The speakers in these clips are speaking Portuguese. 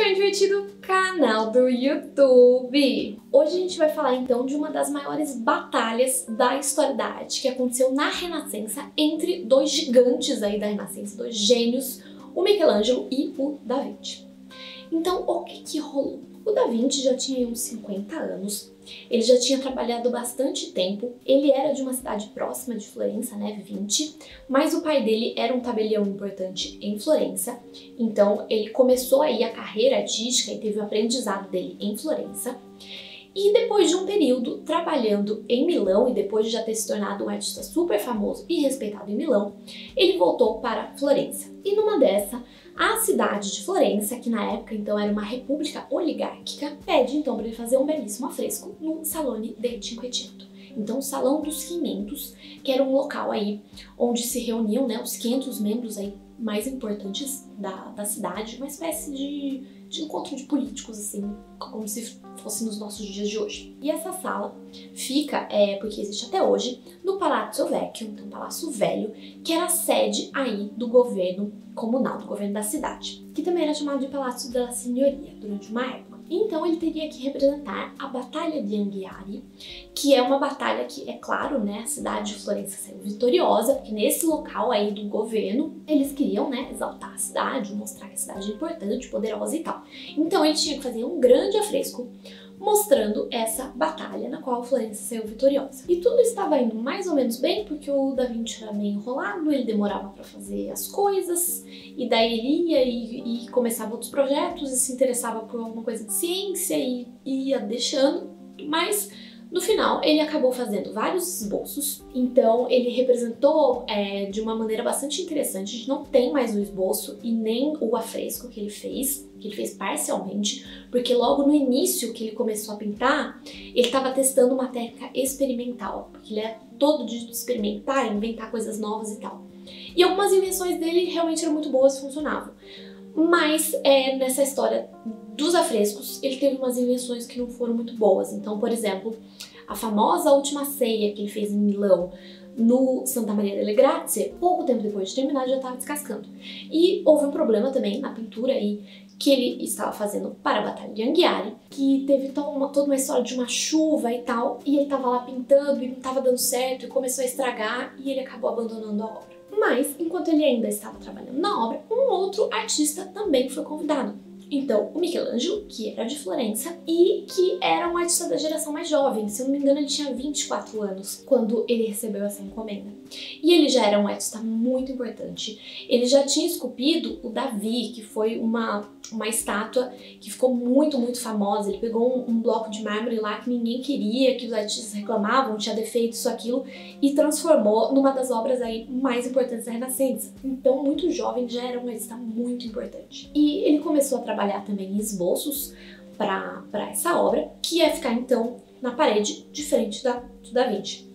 tão divertido canal do YouTube! Hoje a gente vai falar então de uma das maiores batalhas da história da arte que aconteceu na Renascença entre dois gigantes aí da Renascença, dois gênios, o Michelangelo e o Da Vinci. Então, o que rolou? O Da Vinci já tinha uns 50 anos, ele já tinha trabalhado bastante tempo, ele era de uma cidade próxima de Florença, né, Vinci, mas o pai dele era um tabelião importante em Florença, então ele começou aí a carreira artística e teve o aprendizado dele em Florença. E depois de um período trabalhando em Milão e depois de já ter se tornado um artista super famoso e respeitado em Milão, ele voltou para Florença. E numa dessa, a cidade de Florença, que na época então era uma república oligárquica, pede então para ele fazer um belíssimo afresco no Salone del Cinquecento. Então o Salão dos 500, que era um local aí onde se reuniam, né, os 500 membros aí mais importantes da cidade, uma espécie de encontro de políticos, assim, como se fosse nos nossos dias de hoje. E essa sala fica, porque existe até hoje, no Palazzo Vecchio, então Palácio Velho, que era a sede aí do governo comunal, do governo da cidade, que também era chamado de Palácio da Signoria durante uma época. Então ele teria que representar a Batalha de Anghiari, que é uma batalha que, é claro, né, a cidade de Florença saiu vitoriosa, porque nesse local aí do governo, eles queriam, né, exaltar a cidade, mostrar que a cidade é importante, poderosa e tal. Então ele tinha que fazer um grande afresco mostrando essa batalha na qual Florença saiu vitoriosa. E tudo estava indo mais ou menos bem, porque o Da Vinci era meio enrolado, ele demorava para fazer as coisas, e daí ele ia e começava outros projetos e se interessava por alguma coisa de ciência e ia deixando, mas no final ele acabou fazendo vários esboços, então ele representou de uma maneira bastante interessante. A gente não tem mais o esboço e nem o afresco que ele fez parcialmente, porque logo no início que ele começou a pintar, ele estava testando uma técnica experimental, porque ele é todo de experimentar, inventar coisas novas e tal. E algumas invenções dele realmente eram muito boas e funcionavam. Mas nessa história dos afrescos, ele teve umas invenções que não foram muito boas. Então, por exemplo, a famosa Última Ceia que ele fez em Milão, no Santa Maria delle Grazie, pouco tempo depois de terminar, já estava descascando. E houve um problema também na pintura aí, que ele estava fazendo para a Batalha de Anghiari, que teve toda uma história de uma chuva e tal, e ele estava lá pintando e não estava dando certo, e começou a estragar, e ele acabou abandonando a obra. Mas, enquanto ele ainda estava trabalhando na obra, um outro artista também foi convidado. Então, o Michelangelo, que era de Florença e que era um artista da geração mais jovem, se eu não me engano ele tinha 24 anos quando ele recebeu essa encomenda. E ele já era um artista muito importante. Ele já tinha esculpido o Davi, que foi uma estátua que ficou muito famosa. Ele pegou um bloco de mármore lá que ninguém queria, que os artistas reclamavam, tinha defeito, isso, aquilo, e transformou numa das obras aí mais importantes da Renascença. Então, muito jovem, já era um artista muito importante. E ele começou a trabalhar também em esboços para essa obra, que ia ficar então na parede de frente do Da Vinci,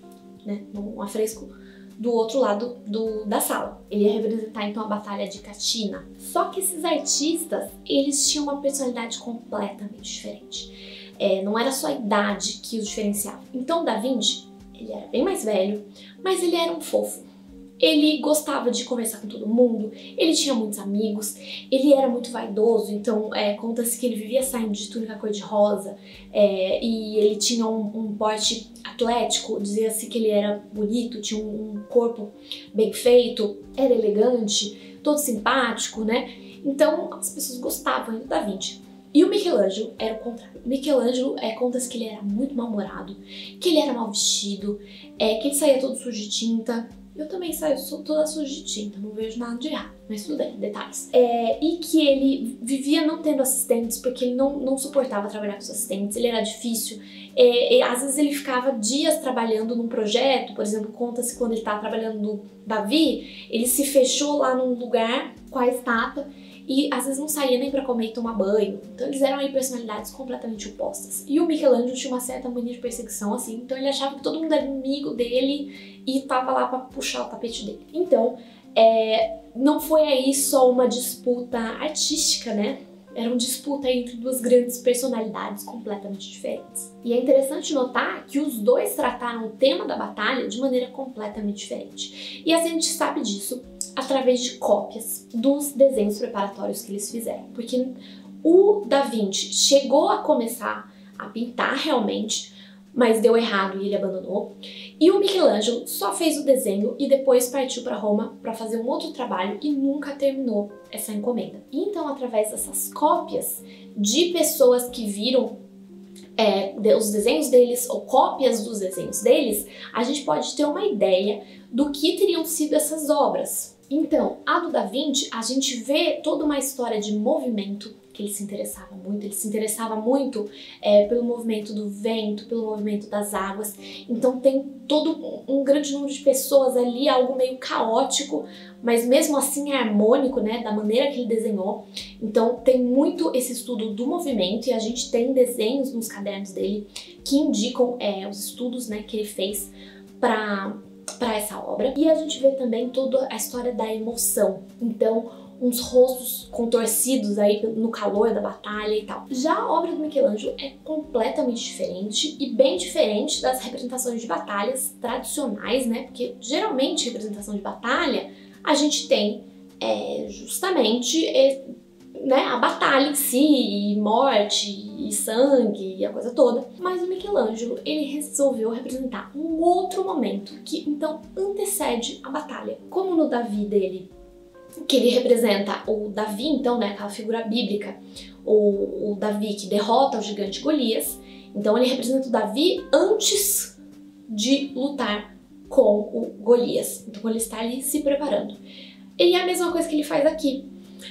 né, num afresco do outro lado da sala. Ele ia representar então a Batalha de Catina. Só que esses artistas, eles tinham uma personalidade completamente diferente. Não era só a idade que os diferenciava. Então o Da Vinci, ele era bem mais velho, mas ele era um fofo. Ele gostava de conversar com todo mundo, ele tinha muitos amigos, ele era muito vaidoso, então conta-se que ele vivia saindo de túnica cor-de-rosa e ele tinha um porte atlético, dizia-se que ele era bonito, tinha um corpo bem feito, era elegante, todo simpático, né? Então as pessoas gostavam do Da Vinci. E o Michelangelo era o contrário. O Michelangelo, conta-se que ele era muito mal-humorado, que ele era mal vestido, que ele saía todo sujo de tinta. Eu também saio toda suja de tinta, não vejo nada de errado, mas tudo bem, detalhes. E que ele vivia não tendo assistentes, porque ele não suportava trabalhar com os assistentes, ele era difícil. Às vezes ele ficava dias trabalhando num projeto, por exemplo, conta-se quando ele estava trabalhando no Davi, ele se fechou lá num lugar com a estátua, e às vezes não saía nem pra comer e tomar banho. Então eles eram aí personalidades completamente opostas. E o Michelangelo tinha uma certa mania de perseguição, assim, então ele achava que todo mundo era inimigo dele e tava lá pra puxar o tapete dele. Então, não foi aí só uma disputa artística, né? Era uma disputa entre duas grandes personalidades completamente diferentes. E é interessante notar que os dois trataram o tema da batalha de maneira completamente diferente. E a gente sabe disso através de cópias dos desenhos preparatórios que eles fizeram. Porque O Da Vinci chegou a começar a pintar realmente, mas deu errado e ele abandonou. E o Michelangelo só fez o desenho e depois partiu para Roma para fazer um outro trabalho e nunca terminou essa encomenda. E então, através dessas cópias de pessoas que viram os desenhos deles ou cópias dos desenhos deles, a gente pode ter uma ideia do que teriam sido essas obras. Então, a do Da Vinci, a gente vê toda uma história de movimento, que ele se interessava muito pelo movimento do vento, pelo movimento das águas. Então tem todo um grande número de pessoas ali, algo meio caótico, mas mesmo assim harmônico, né, da maneira que ele desenhou. Então tem muito esse estudo do movimento e a gente tem desenhos nos cadernos dele que indicam os estudos, né, que ele fez para essa obra. E a gente vê também toda a história da emoção. Então, uns rostos contorcidos aí no calor da batalha e tal. Já a obra do Michelangelo é completamente diferente e bem diferente das representações de batalhas tradicionais, né? Porque geralmente representação de batalha a gente tem justamente a batalha em si, e morte, e sangue, e a coisa toda. Mas o Michelangelo, ele resolveu representar um outro momento que então antecede a batalha. Como no Davi dele, que ele representa o Davi, então, né, aquela figura bíblica, o Davi que derrota o gigante Golias. Então ele representa o Davi antes de lutar com o Golias. Então ele está ali se preparando. E é a mesma coisa que ele faz aqui,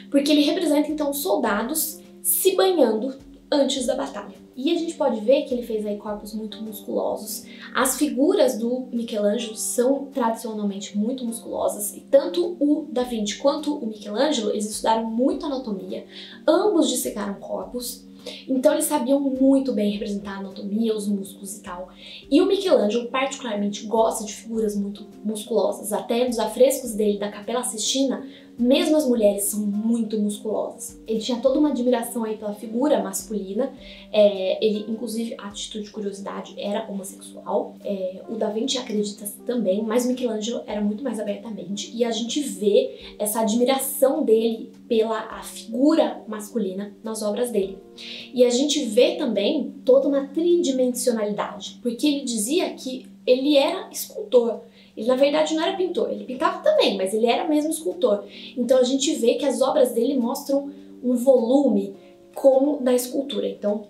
porque ele representa então soldados se banhando antes da batalha. E a gente pode ver que ele fez aí corpos muito musculosos. As figuras do Michelangelo são tradicionalmente muito musculosas, e tanto o Da Vinci quanto o Michelangelo, eles estudaram muito anatomia, ambos dissecaram corpos, então eles sabiam muito bem representar a anatomia, os músculos e tal. E o Michelangelo particularmente gosta de figuras muito musculosas, até nos afrescos dele da Capela Sistina, mesmo as mulheres são muito musculosas. Ele tinha toda uma admiração aí pela figura masculina, ele, inclusive, a título de curiosidade, era homossexual. O Da Vinci acredita também, mas o Michelangelo era muito mais abertamente, e a gente vê essa admiração dele pela figura masculina nas obras dele. E a gente vê também toda uma tridimensionalidade, porque ele dizia que ele era escultor. Ele, na verdade, não era pintor, ele pintava também, mas ele era mesmo escultor. Então a gente vê que as obras dele mostram um volume como da escultura. Então,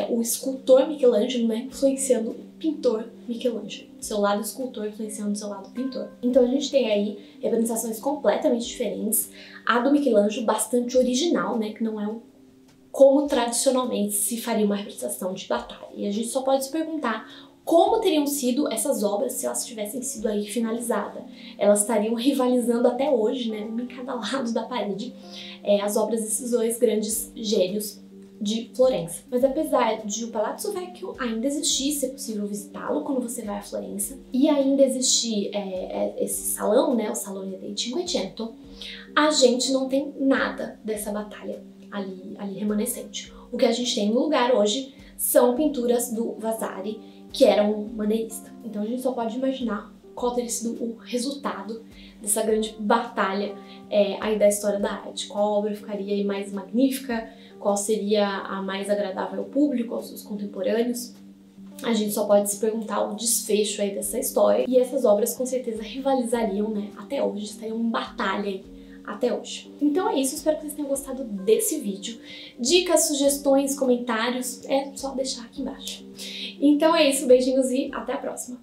o escultor Michelangelo, né, influenciando o pintor Michelangelo. Seu lado escultor influenciando o seu lado pintor. Então a gente tem aí representações completamente diferentes. A do Michelangelo bastante original, né, que não é como tradicionalmente se faria uma representação de batalha. E a gente só pode se perguntar como teriam sido essas obras se elas tivessem sido aí finalizadas. Elas estariam rivalizando até hoje, né, uma em cada lado da parede, as obras desses dois grandes gênios de Florença. Mas apesar de o Palazzo Vecchio ainda existir, ser possível visitá-lo quando você vai a Florença, e ainda existir esse salão, né, o Salone dei Cinquecento, a gente não tem nada dessa batalha ali remanescente. O que a gente tem no lugar hoje são pinturas do Vasari, que era um maneirista. Então a gente só pode imaginar qual teria sido o resultado dessa grande batalha aí da história da arte. Qual obra ficaria aí mais magnífica, qual seria a mais agradável ao público, aos seus contemporâneos. A gente só pode se perguntar o desfecho aí dessa história. E essas obras com certeza rivalizariam, né, até hoje, estariam em batalha aí até hoje. Então é isso, espero que vocês tenham gostado desse vídeo. Dicas, sugestões, comentários, é só deixar aqui embaixo. Então é isso, beijinhos e até a próxima!